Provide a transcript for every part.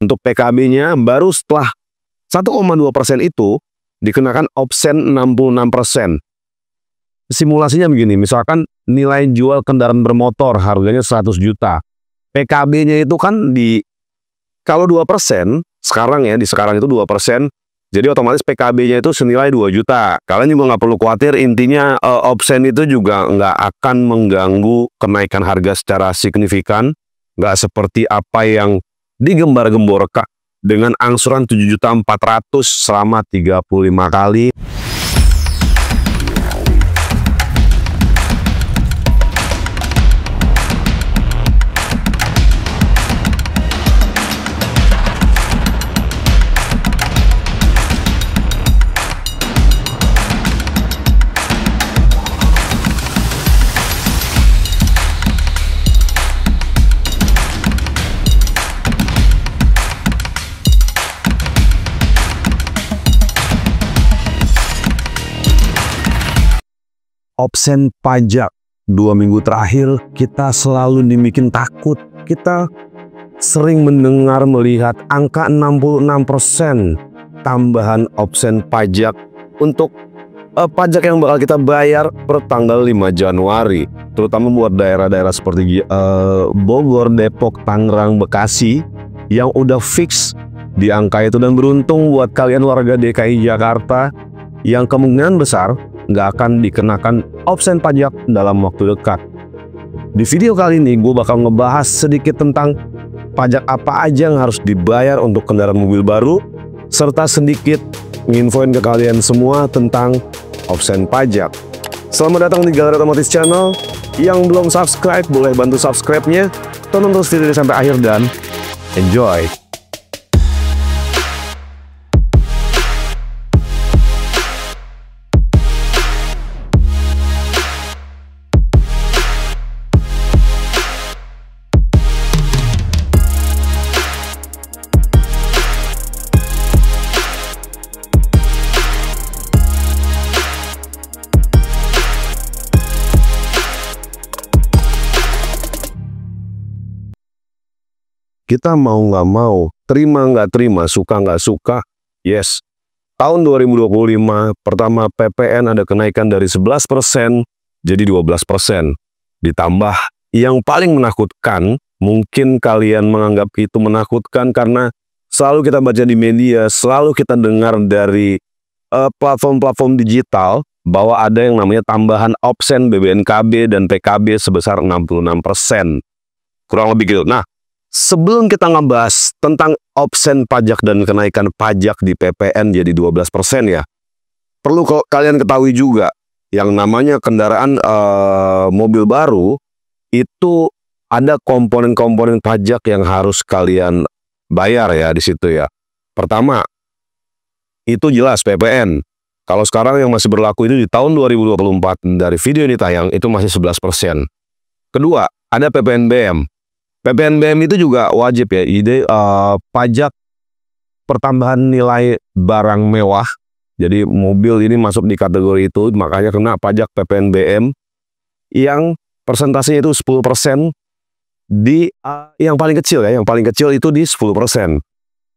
Untuk PKB-nya baru setelah 1,2% itu dikenakan obsen 66%. Simulasinya begini, misalkan nilai jual kendaraan bermotor harganya 100 juta. PKB-nya itu kan kalau 2%, sekarang itu 2%, jadi otomatis PKB-nya itu senilai 2 juta. Kalian juga nggak perlu khawatir, intinya obsen itu juga nggak akan mengganggu kenaikan harga secara signifikan. Nggak seperti apa yang digembar-gemborkan dengan angsuran 7.400.000 selama 35 kali. Obsen pajak 2 minggu terakhir kita selalu dibikin takut. Kita sering mendengar melihat angka 66% tambahan obsen pajak untuk pajak yang bakal kita bayar per tanggal 5 Januari. Terutama buat daerah-daerah seperti Bogor, Depok, Tangerang, Bekasi yang udah fix di angka itu. Dan beruntung buat kalian warga DKI Jakarta yang kemungkinan besar nggak akan dikenakan obsen pajak dalam waktu dekat. Di video kali ini gue bakal ngebahas sedikit tentang pajak apa aja yang harus dibayar untuk kendaraan mobil baru, serta sedikit nginfoin ke kalian semua tentang obsen pajak. Selamat datang di Galeri Otomotif Channel. Yang belum subscribe boleh bantu subscribe-nya. Tonton terus video ini sampai akhir dan enjoy. Kita mau nggak mau, terima nggak terima, suka nggak suka, yes. Tahun 2025, pertama PPN ada kenaikan dari 11% jadi 12%. Ditambah yang paling menakutkan, mungkin kalian menganggap itu menakutkan karena selalu kita baca di media, selalu kita dengar dari platform-platform digital bahwa ada yang namanya tambahan obsen BBNKB dan PKB sebesar 66%. Kurang lebih gitu. Nah, sebelum kita ngebahas tentang obsen pajak dan kenaikan pajak di PPN jadi 12% ya, perlu kalian ketahui juga yang namanya kendaraan mobil baru itu ada komponen-komponen pajak yang harus kalian bayar ya di situ ya. Pertama, itu jelas PPN. Kalau sekarang yang masih berlaku itu di tahun 2024 dari video ini tayang itu masih 11%. Kedua, ada PPNBM. PPNBM itu juga wajib ya, pajak pertambahan nilai barang mewah. Jadi mobil ini masuk di kategori itu, makanya kena pajak PPNBM yang persentasenya itu 10% di yang paling kecil ya, yang paling kecil itu di 10%.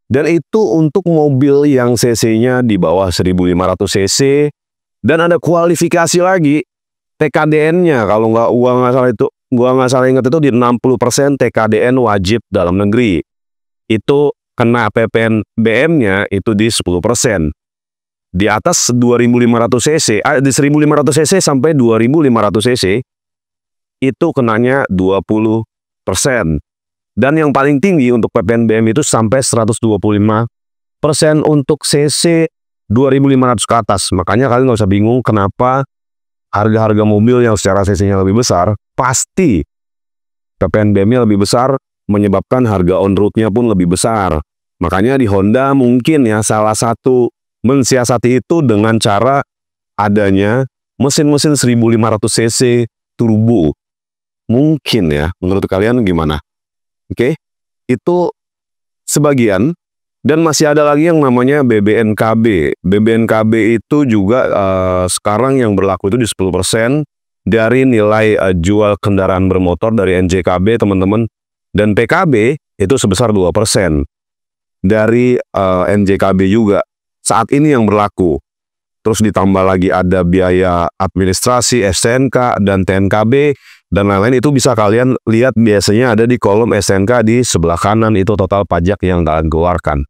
Dan itu untuk mobil yang cc-nya di bawah 1500 cc dan ada kualifikasi lagi TKDN-nya kalau gua nggak salah ingat itu di 60% TKDN wajib dalam negeri. Itu kena PPNBM-nya itu di 10%. Di atas 2500 cc, di 1500 cc sampai 2500 cc itu kenanya 20%. Dan yang paling tinggi untuk PPNBM itu sampai 125% untuk cc 2500 ke atas. Makanya kalian nggak usah bingung kenapa harga-harga mobil yang secara cc-nya lebih besar, pasti PPNBM-nya lebih besar, menyebabkan harga on-road-nya pun lebih besar. Makanya di Honda mungkin ya salah satu mensiasati itu dengan cara adanya mesin-mesin 1500 cc turbo. Mungkin ya, menurut kalian gimana? Oke, itu sebagian. Dan masih ada lagi yang namanya BBNKB. BBNKB itu juga sekarang yang berlaku itu di 10% dari nilai jual kendaraan bermotor dari NJKB teman-teman. Dan PKB itu sebesar 2%. dari NJKB juga saat ini yang berlaku. Terus ditambah lagi ada biaya administrasi, STNK, dan TNKB, dan lain-lain. Itu bisa kalian lihat biasanya ada di kolom STNK di sebelah kanan, itu total pajak yang kalian keluarkan.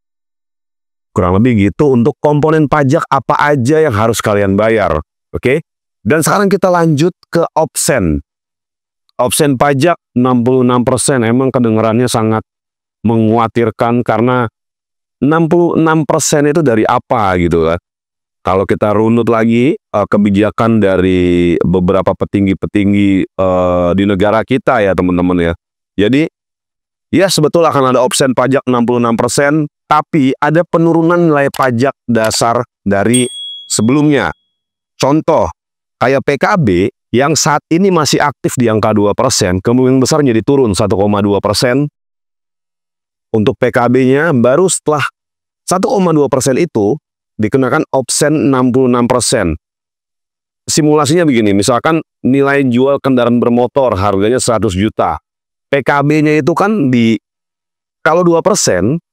Kurang lebih gitu untuk komponen pajak apa aja yang harus kalian bayar. Oke? Dan sekarang kita lanjut ke opsen. Opsen pajak 66%, emang kedengarannya sangat mengkhawatirkan karena 66% itu dari apa gitu kan. Kalau kita runut lagi kebijakan dari beberapa petinggi-petinggi di negara kita ya teman-teman ya. Jadi ya sebetulnya akan ada opsen pajak 66%, tapi ada penurunan nilai pajak dasar dari sebelumnya. Contoh, kayak PKB yang saat ini masih aktif di angka 2%, kemungkinan besar jadi turun 1,2%. Untuk PKB-nya baru setelah 1,2% itu dikenakan opsen 66%. Simulasinya begini, misalkan nilai jual kendaraan bermotor harganya 100 juta. PKB-nya itu kan kalau 2%,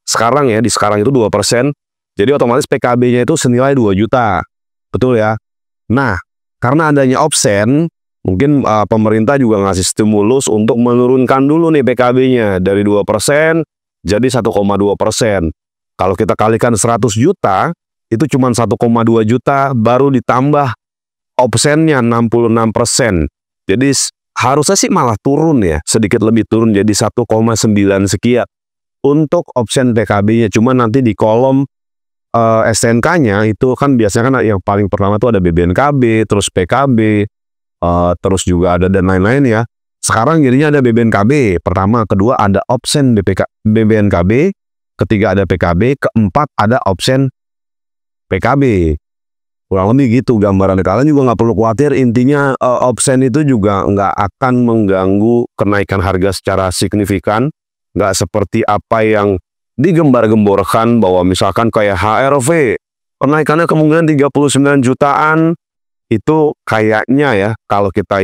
sekarang itu 2%, jadi otomatis PKB-nya itu senilai 2 juta. Betul ya? Nah, karena adanya opsen, mungkin pemerintah juga ngasih stimulus untuk menurunkan dulu nih PKB-nya dari 2% jadi 1,2%. Kalau kita kalikan 100 juta, itu cuma 1,2 juta, baru ditambah opsennya 66%. Jadi harusnya sih malah turun ya, sedikit lebih turun jadi 1,9 sekian untuk opsen PKB-nya. Cuma nanti di kolom STNK-nya itu kan biasanya kan yang paling pertama itu ada BBNKB, terus PKB, terus juga ada dan lain-lain ya. Sekarang jadinya ada BBNKB, pertama, kedua ada opsen BBNKB, ketiga ada PKB, keempat ada opsen PKB. Kurang lebih gitu gambarannya. Kalian juga nggak perlu khawatir, intinya opsen itu juga nggak akan mengganggu kenaikan harga secara signifikan. Nggak seperti apa yang digembar-gemborkan bahwa misalkan kayak HRV, kenaikannya kemungkinan 39 jutaan, itu kayaknya ya, kalau kita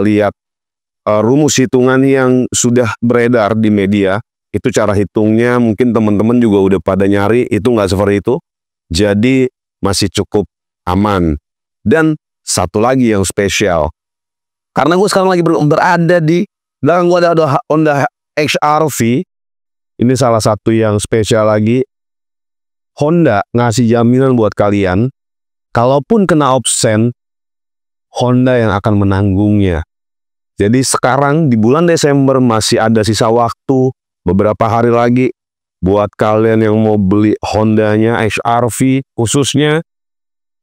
lihat rumus hitungan yang sudah beredar di media, itu cara hitungnya mungkin teman-teman juga udah pada nyari, itu nggak seperti itu. Jadi masih cukup aman. Dan satu lagi yang spesial, karena gue sekarang lagi berada di belakang gue ada Honda HR-V. Ini salah satu yang spesial lagi. Honda ngasih jaminan buat kalian, kalaupun kena opsen, Honda yang akan menanggungnya. Jadi sekarang di bulan Desember masih ada sisa waktu, beberapa hari lagi, buat kalian yang mau beli Hondanya HR-V khususnya,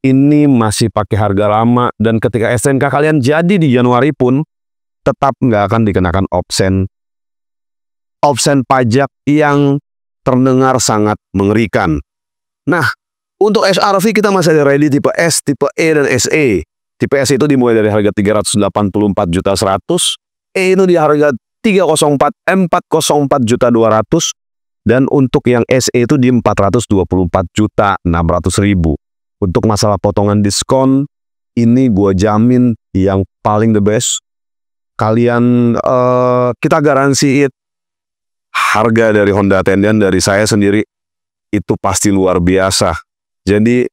ini masih pakai harga lama, dan ketika STNK kalian jadi di Januari pun, tetap nggak akan dikenakan opsen pajak yang terdengar sangat mengerikan. Nah, untuk HR-V kita masih ada ready tipe S, tipe E, dan SE. Tipe S itu dimulai dari harga 384.100.000, E itu di harga 404.200.000, dan untuk yang SE itu di 424.600.000. Untuk masalah potongan diskon, ini gua jamin yang paling the best. Kalian, kita garansiin harga dari Honda Tendian dari saya sendiri itu pasti luar biasa. Jadi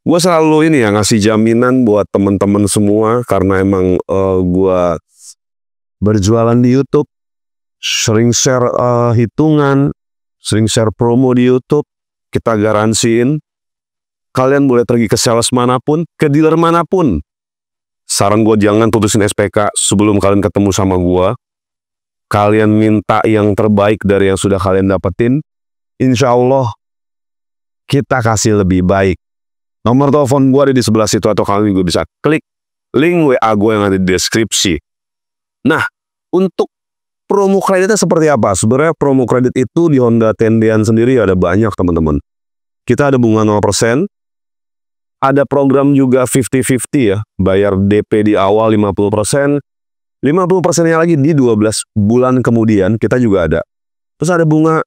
gue selalu ini ya ngasih jaminan buat teman-teman semua, karena emang gue berjualan di YouTube, sering share hitungan, sering share promo di YouTube. Kita garansiin kalian boleh pergi ke sales manapun, ke dealer manapun. Saran gue, jangan putusin SPK sebelum kalian ketemu sama gue. Kalian minta yang terbaik dari yang sudah kalian dapetin. Insya Allah kita kasih lebih baik. Nomor telepon gue ada di sebelah situ, atau kalian juga bisa klik link WA gue yang ada di deskripsi. Nah, untuk promo kreditnya seperti apa? Sebenarnya promo kredit itu di Honda Tendian sendiri ada banyak teman-teman. Kita ada bunga 0%, ada program juga 50-50 ya, bayar DP di awal 50%, 50%-nya lagi di 12 bulan kemudian kita juga ada. Terus ada bunga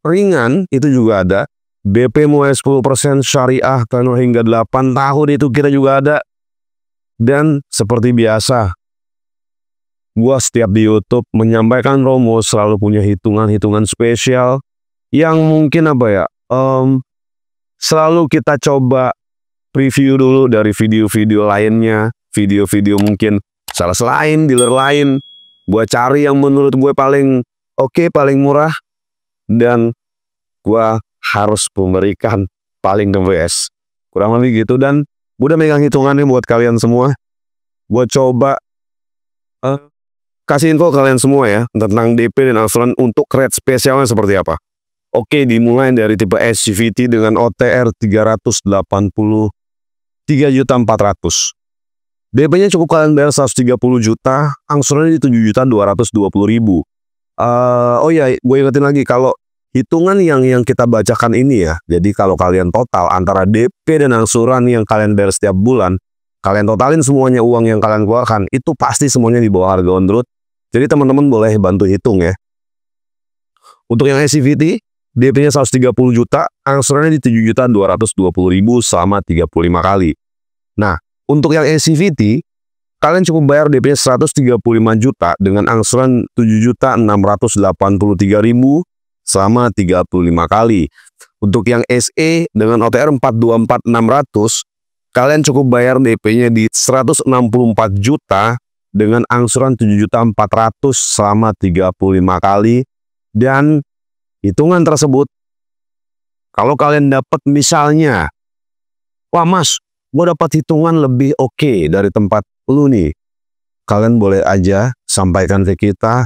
ringan, itu juga ada. BP mulai 10%, syariah tenor hingga 8 tahun itu kita juga ada. Dan seperti biasa, gua setiap di YouTube menyampaikan promo selalu punya hitungan-hitungan spesial. yang mungkin apa ya, selalu kita coba preview dulu dari video-video lainnya, video-video mungkin sales lain, dealer lain, gue cari yang menurut gue paling oke, paling murah, dan gue harus memberikan paling the best. Kurang lebih gitu, dan gue udah megang hitungannya buat kalian semua. Gue coba kasih info kalian semua ya tentang DP dan angsuran untuk rate spesialnya seperti apa. Oke, dimulai dari tipe SCVT dengan OTR 383.400. DP-nya cukup kalian bayar 130 juta, angsurannya di 7.220.000. Oh ya, gue ingetin lagi kalau hitungan yang kita bacakan ini ya. Jadi kalau kalian total antara DP dan angsuran yang kalian bayar setiap bulan, kalian totalin semuanya uang yang kalian keluarkan, itu pasti semuanya di bawah harga on road. Jadi teman-teman boleh bantu hitung ya. Untuk yang SCVT, DP-nya 130 juta, angsurannya di 7.220.000 selama 35 kali. Nah, untuk yang SCVT, kalian cukup bayar DP-nya 135 juta dengan angsuran 7.683.000 selama 35 kali. Untuk yang SE dengan OTR 424.600, kalian cukup bayar DP-nya di 164 juta dengan angsuran 7.400.000 selama 35 kali. Dan hitungan tersebut, kalau kalian dapat misalnya, wah mas, gue dapat hitungan lebih oke dari tempat lu nih, kalian boleh aja sampaikan ke kita.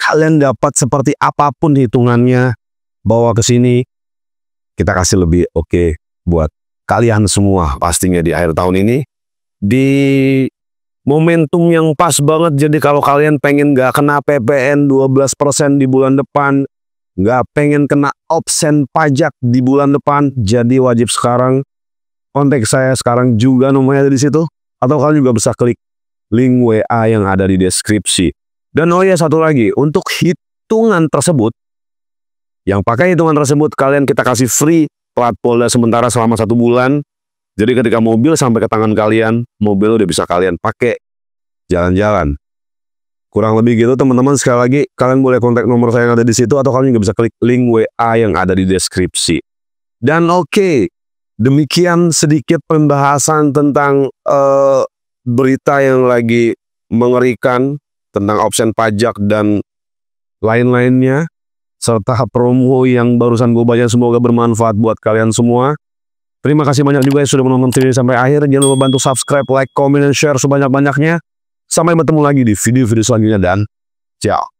Kalian dapat seperti apapun hitungannya, bawa ke sini, kita kasih lebih oke buat kalian semua pastinya di akhir tahun ini. Di momentum yang pas banget, jadi kalau kalian pengen gak kena PPN 12% di bulan depan, nggak pengen kena absen pajak di bulan depan, jadi wajib sekarang kontak saya sekarang juga, nomornya ada di situ, atau kalian juga bisa klik link WA yang ada di deskripsi. Dan oh ya, satu lagi, untuk hitungan tersebut, yang pakai hitungan tersebut kalian kita kasih free plat Polda sementara selama 1 bulan. Jadi ketika mobil sampai ke tangan kalian, mobil udah bisa kalian pakai jalan-jalan. Kurang lebih gitu teman-teman. Sekali lagi, kalian boleh kontak nomor saya yang ada di situ, atau kalian juga bisa klik link WA yang ada di deskripsi. Dan oke, demikian sedikit pembahasan tentang berita yang lagi mengerikan tentang opsi pajak dan lain-lainnya, serta promo yang barusan gue baca. Semoga bermanfaat buat kalian semua. Terima kasih banyak juga yang sudah menonton video sampai akhir. Jangan lupa bantu subscribe, like, comment, dan share sebanyak-banyaknya. Sampai bertemu lagi di video-video selanjutnya, dan ciao.